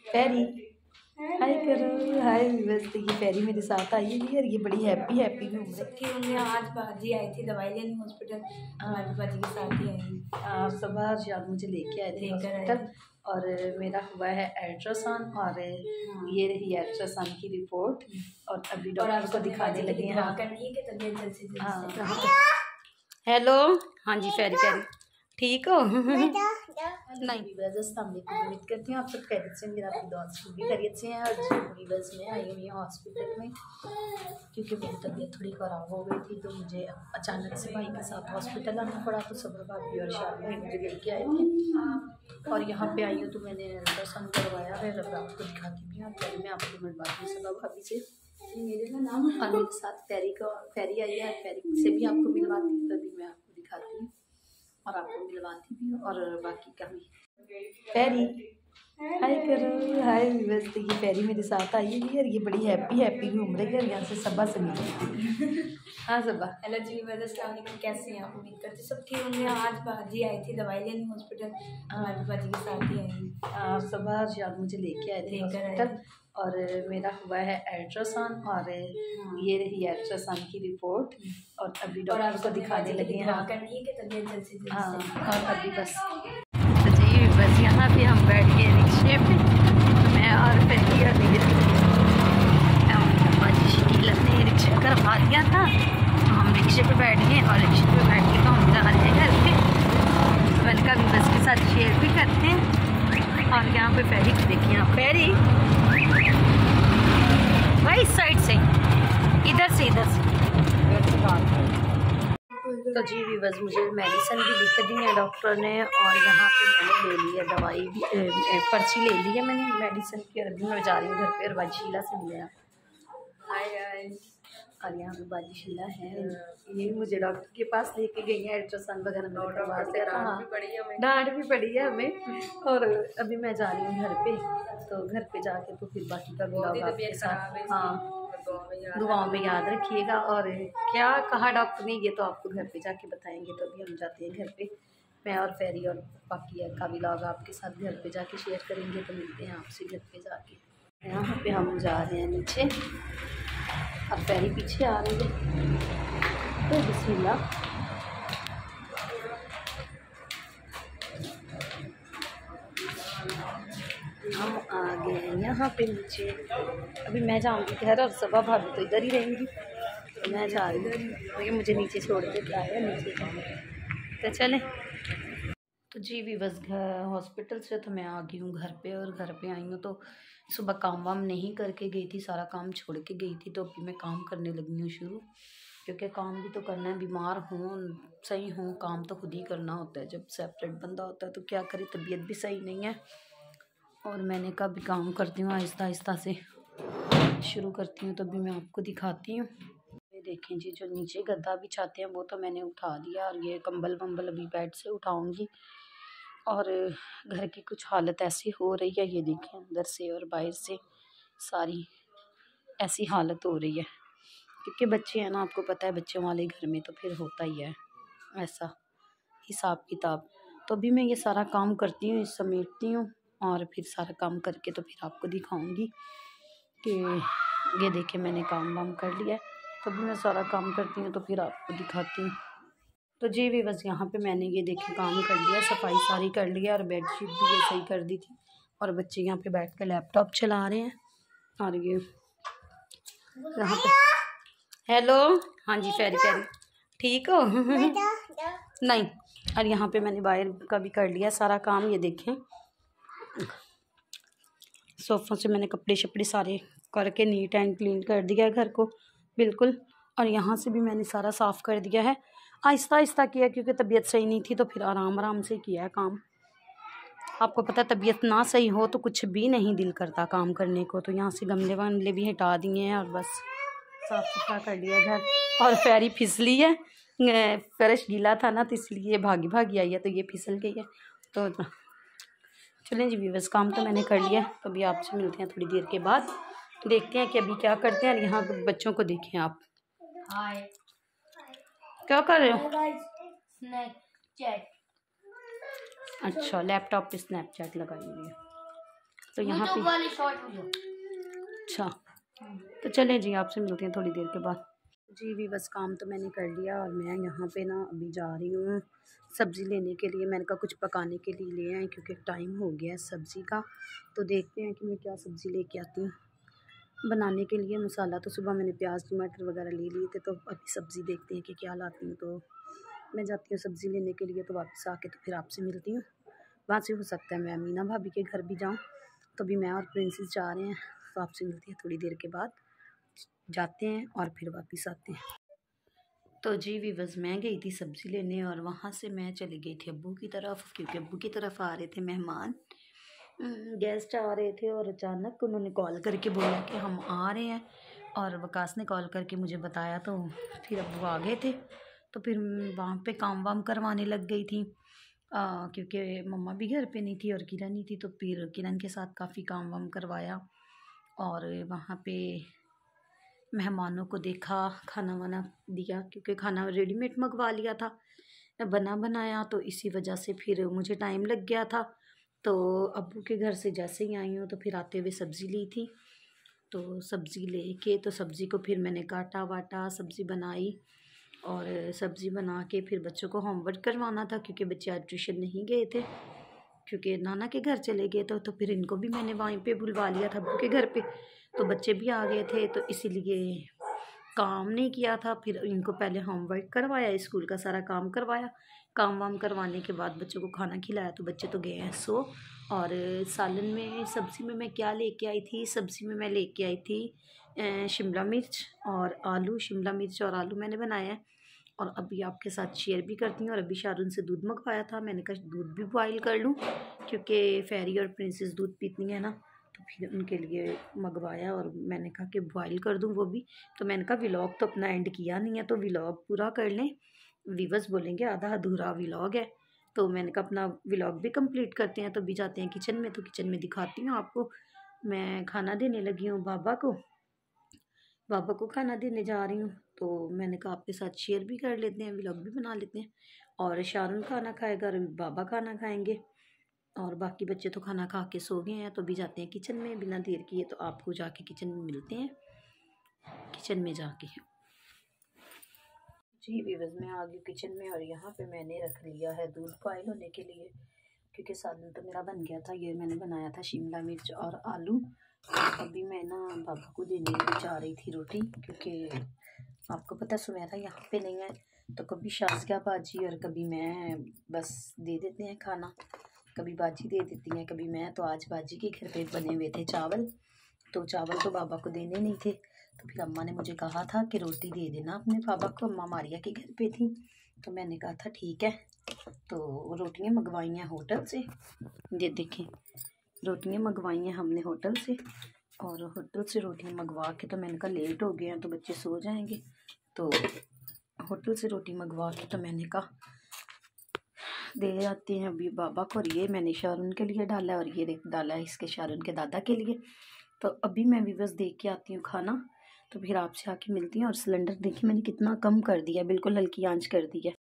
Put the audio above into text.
पैरी हाय करो, हाय। वैसे ये पैरी मेरे साथ आई हुई है और ये बड़ी हैप्पी हैप्पी घूम रही है। आज बाजी आई थी दवाई लेने हॉस्पिटल, मैं बाजी के साथ ही आई। सुबह शायद मुझे लेके आए थे हॉस्पिटल और मेरा हुआ है अल्ट्रासाउंड और ये रही अल्ट्रासाउंड की रिपोर्ट और अभी डॉक्टर को दिखाने लगे हैं। हाँ हेलो, हाँ जी पैरी पैरी ठीक हो? नहीं वीवर्स, उम्मीद करती हूँ आप सब खैरियत से, मेरा आपकी दुआ से भी खैरियत से हैं। और जी वीवर्स में आई हुई हूँ हॉस्पिटल में क्योंकि मेरी तबीयत थोड़ी ख़राब हो गई थी, तो मुझे अचानक से भाई के साथ हॉस्पिटल आना पड़ा। तो सब्र भाभी और शादी भाई मुझे लेके आए थे और यहाँ पे आई हूँ तो मैंने अल्ट्रासाउंड करवाया है। अब आपको दिखाती भी हूँ, पहले मैं आपको मिलवाती हूँ सब्र भाभी से। मेरे ना नाम और मेरे साथ पैरी आई है, पैरी से भी आपको मिलवाती हूँ, तभी मैं आपको दिखाती हूँ और आपको मिलवाती भी हूँ और बाकी का भी। पैरी हाय करो, हाय। वैसे ये पैरी मेरे साथ आई हुई है और ये बड़ी हैप्पी हैप्पी घूम रही है और यहाँ से सबा से मिली। हाँ सबा। हेलो जी अस्सलाम वालेकुम, कैसे हैं आप? उम्मीद करती सब ठीक होंगे। आज बाजी आई थी दवाई लेने हॉस्पिटल, मैं बाजी के साथ ही आई। सबा शायद मुझे लेके आए थे हॉस्पिटल और मेरा हुआ है अल्ट्रासाउंड और ये रही अल्ट्रासाउंड की रिपोर्ट और अभी डॉक्टर को दिखाने लगे हैं। हाँ और अभी बस तो जी बस यहाँ पे हम बैठ गए रिक्शे पे, मैं और पैरी और शकील ने रिक्शा करवा दिया था, तो हम रिक्शे पे बैठ गए और रिक्शे पे बैठ के तो हम जा रहे हैं घर पे। मैंने कहा बस के साथ शेयर भी करते हैं। और यहाँ पे पैरी को देखिए आप, पैरी भाई इस साइड से, इधर से तो जी वीवर्स मुझे मेडिसिन भी लिख दी है डॉक्टर ने और यहाँ पे मैंने ले ली है दवाई भी, पर्ची ले ली है मैंने मेडिसिन की। अभी मैं जा रही हूँ घर पे और बाजी शीला से मिले। और यहाँ पे बाजी शीला है, ये मुझे डॉक्टर के पास लेके गई है अल्ट्रासाउंड वगैरह डांट भी पड़ी है हमें। और अभी मैं जा रही हूँ घर पे, तो घर पे जाके तो फिर बाकी का ब्लॉग आपके साथ। हाँ दुआओं में याद रखिएगा। और क्या कहा डॉक्टर ने ये तो आपको घर पे जाके बताएंगे, तो अभी हम जाते हैं घर पे। मैं और पैरी और बाकी का व्लॉग आपके साथ घर पे जाके शेयर करेंगे, तो मिलते हैं आपसे घर पे जाके। यहाँ पे हम जा रहे हैं नीचे और पैरी पीछे आ रही है, तो बिस्मिल्लाह। हम आ गए हैं यहाँ पे नीचे, अभी मैं जाऊँगी घर और सबा भाभी तो इधर ही रहेंगी, तो मैं जा रही हूँ। ये मुझे नीचे छोड़ के क्या है, नीचे जाऊँगी तो चलें। तो जी वीवर्स हॉस्पिटल से तो मैं आ गई हूँ घर पे और घर पे आई हूँ तो सुबह काम वाम नहीं करके गई थी, सारा काम छोड़ के गई थी, तो अभी मैं काम करने लगी हूँ शुरू, क्योंकि काम भी तो करना है। बीमार हूँ सही हूँ, काम तो खुद ही करना होता है। जब सेपरेट बंदा होता है तो क्या करे, तबीयत भी सही नहीं है और मैंने कहा भी काम करती हूँ आहिस्ता आहिस्ता से शुरू करती हूँ, तो अभी मैं आपको दिखाती हूँ। ये देखें जी, जो नीचे गद्दा बिछाते हैं वो तो मैंने उठा दिया और ये कंबल वम्बल अभी बेड से उठाऊँगी। और घर की कुछ हालत ऐसी हो रही है, ये देखें अंदर से और बाहर से सारी ऐसी हालत हो रही है, क्योंकि बच्चे हैं ना, आपको पता है बच्चों वाले घर में तो फिर होता ही है ऐसा हिसाब किताब। तो अभी मैं ये सारा काम करती हूँ, समेटती हूँ और फिर सारा काम करके तो फिर आपको दिखाऊंगी कि ये देखें मैंने काम वाम कर लिया है। तो अभी मैं सारा काम करती हूँ तो फिर आपको दिखाती हूँ। तो जी भी बस यहाँ पे मैंने ये देखे काम कर लिया, सफाई सारी कर लिया और बेडशीट भी ये सही कर दी थी और बच्चे यहाँ पे बैठ कर लैपटॉप चला रहे हैं। और ये यहाँ पे हेलो, हाँ जी पैरी पैरी ठीक हो? नहीं। और यहाँ पे मैंने बाहर का भी कर लिया सारा काम, ये देखें सोफ़ों से मैंने कपड़े शपड़े सारे करके नीट एंड क्लीन कर दिया है घर को बिल्कुल। और यहाँ से भी मैंने सारा साफ़ कर दिया है, आहिस्ता आहिस्ता किया क्योंकि तबीयत सही नहीं थी, तो फिर आराम आराम से किया है काम। आपको पता है तबीयत ना सही हो तो कुछ भी नहीं दिल करता काम करने को। तो यहाँ से गमले वमले भी हटा दिए हैं और बस साफ़ सुथरा कर दिया घर। और पैरी फिसली है, फर्श गीला था ना, तो इसलिए भागी भागी आई है, तो ये फिसल गई है। तो चलें जी व्यूअर्स, काम तो मैंने कर लिया, तो अभी आपसे मिलते हैं थोड़ी देर के बाद, देखते हैं कि अभी क्या करते हैं। और यहाँ बच्चों को देखें आप, हाय क्या कर रहे हो? स्नैपचैट। अच्छा लैपटॉप पे स्नैपचैट लगाई हुई है। तो यहाँ पे अच्छा, तो चलें जी, आपसे मिलते हैं थोड़ी देर के बाद। जी भी बस काम तो मैंने कर लिया और मैं यहाँ पे ना अभी जा रही हूँ सब्ज़ी लेने के लिए। मैंने कहा कुछ पकाने के लिए ले आए क्योंकि टाइम हो गया है सब्ज़ी का। तो देखते हैं कि मैं क्या सब्ज़ी लेके आती हूँ बनाने के लिए। मसाला तो सुबह मैंने प्याज टमाटर वगैरह ले लिए थे, तो अभी सब्ज़ी देखते हैं कि क्या लाती हूँ। तो मैं जाती हूँ सब्ज़ी लेने के लिए, तो वापस आके तो फिर आपसे मिलती हूँ। वहाँ से हो सकता है मैं अमीना भाभी के घर भी जाऊँ। तो अभी मैं और प्रिंसेस जा रहे हैं, तो आपसे मिलती है थोड़ी देर के बाद। जाते हैं और फिर वापस आते हैं। तो जी वीवर्स, मैं गई थी सब्ज़ी लेने और वहाँ से मैं चली गई थी अब्बू की तरफ, क्योंकि अब्बू की तरफ आ रहे थे मेहमान, गेस्ट आ रहे थे। और अचानक उन्होंने कॉल करके बोला कि हम आ रहे हैं, और वकास ने कॉल करके मुझे बताया। तो फिर अब्बू आ गए थे, तो फिर वहाँ पे काम वाम करवाने लग गई थी, क्योंकि मम्मा भी घर पे नहीं थी और किरण नहीं थी। तो फिर किरण के साथ काफ़ी काम वाम करवाया और वहाँ पे मेहमानों को देखा, खाना वाना दिया, क्योंकि खाना रेडीमेड मंगवा लिया था बना बनाया, तो इसी वजह से फिर मुझे टाइम लग गया था। तो अब्बू के घर से जैसे ही आई हूँ तो फिर आते हुए सब्ज़ी ली थी। तो सब्ज़ी लेके तो सब्ज़ी को फिर मैंने काटा वाटा, सब्ज़ी बनाई, और सब्ज़ी बना के फिर बच्चों को होमवर्क करवाना था, क्योंकि बच्चे आज ट्यूशन नहीं गए थे, क्योंकि नाना के घर चले गए। तो फिर इनको भी मैंने वहीं पे बुलवा लिया था अब्बू के घर पे। तो बच्चे भी आ गए थे, तो इसीलिए काम नहीं किया था। फिर इनको पहले होमवर्क करवाया, स्कूल का सारा काम करवाया। काम वाम करवाने के बाद बच्चों को खाना खिलाया, तो बच्चे तो गए हैं सो। और सालन में सब्ज़ी में मैं क्या लेके आई थी, सब्ज़ी में मैं लेके आई थी शिमला मिर्च और आलू। शिमला मिर्च और आलू मैंने बनाया है, और अभी आपके साथ शेयर भी करती हूँ। और अभी शारून से दूध मंगवाया था, मैंने कहा दूध भी बॉयल कर लूँ, क्योंकि फेरी और प्रिंसेस दूध पीती है ना, तो फिर उनके लिए मंगवाया। और मैंने कहा कि बॉयल कर दूँ वो भी। तो मैंने कहा व्लॉग तो अपना एंड किया नहीं है, तो व्लॉग पूरा कर लें, व्यूअर्स बोलेंगे आधा अधूरा व्लॉग है। तो मैंने कहा अपना व्लॉग भी कंप्लीट करते हैं। तो भी जाते हैं किचन में, तो किचन में दिखाती हूँ आपको। मैं खाना देने लगी हूँ बाबा को खाना देने जा रही हूँ। तो मैंने कहा आपके साथ शेयर भी कर लेते हैं, व्लॉग भी बना लेते हैं। और शारून खाना खाएगा और बाबा खाना खाएंगे, और बाकी बच्चे तो खाना खा के सो गए हैं। तो भी जाते हैं किचन में बिना देर किए। तो आपको जाके किचन में मिलते हैं, किचन में जाके। जी व्यूअर्स, मैं आ गई किचन में, और यहाँ पे मैंने रख लिया है दूध बॉयल होने के लिए, क्योंकि सालन तो मेरा बन गया था। ये मैंने बनाया था शिमला मिर्च और आलू। अभी मैं ना बाबा को देने जा रही थी रोटी, क्योंकि आपको पता सुमेरा यहाँ पे नहीं है, तो कभी शाज़िया बाजी और कभी मैं बस दे देते हैं खाना। कभी बाजी दे देती हैं, कभी मैं। तो आज बाजी के घर पे बने हुए थे चावल, तो चावल तो बाबा को देने नहीं थे। तो फिर अम्मा ने मुझे कहा था कि रोटी दे देना अपने पापा को। अम्मा मारिया के घर पे थी, तो मैंने कहा था ठीक है। तो रोटियां मंगवाई हैं होटल से, ये देखें रोटियां मंगवाई हैं हमने होटल से। और होटल से रोटियां मंगवा के, तो मैंने कहा लेट हो गए हैं तो बच्चे सो जाएंगे, तो होटल से रोटी मंगवा के तो मैंने कहा दे आते हैं अभी बाबा को। और ये मैंने शारून के लिए डाला है, और ये डाला है इसके शारून के दादा के लिए। तो अभी मैं व्यूअर्स देख के आती हूँ खाना, तो फिर आपसे आके मिलती हैं। और सिलेंडर देखिए मैंने कितना कम कर दिया, बिल्कुल हल्की आंच कर दी है।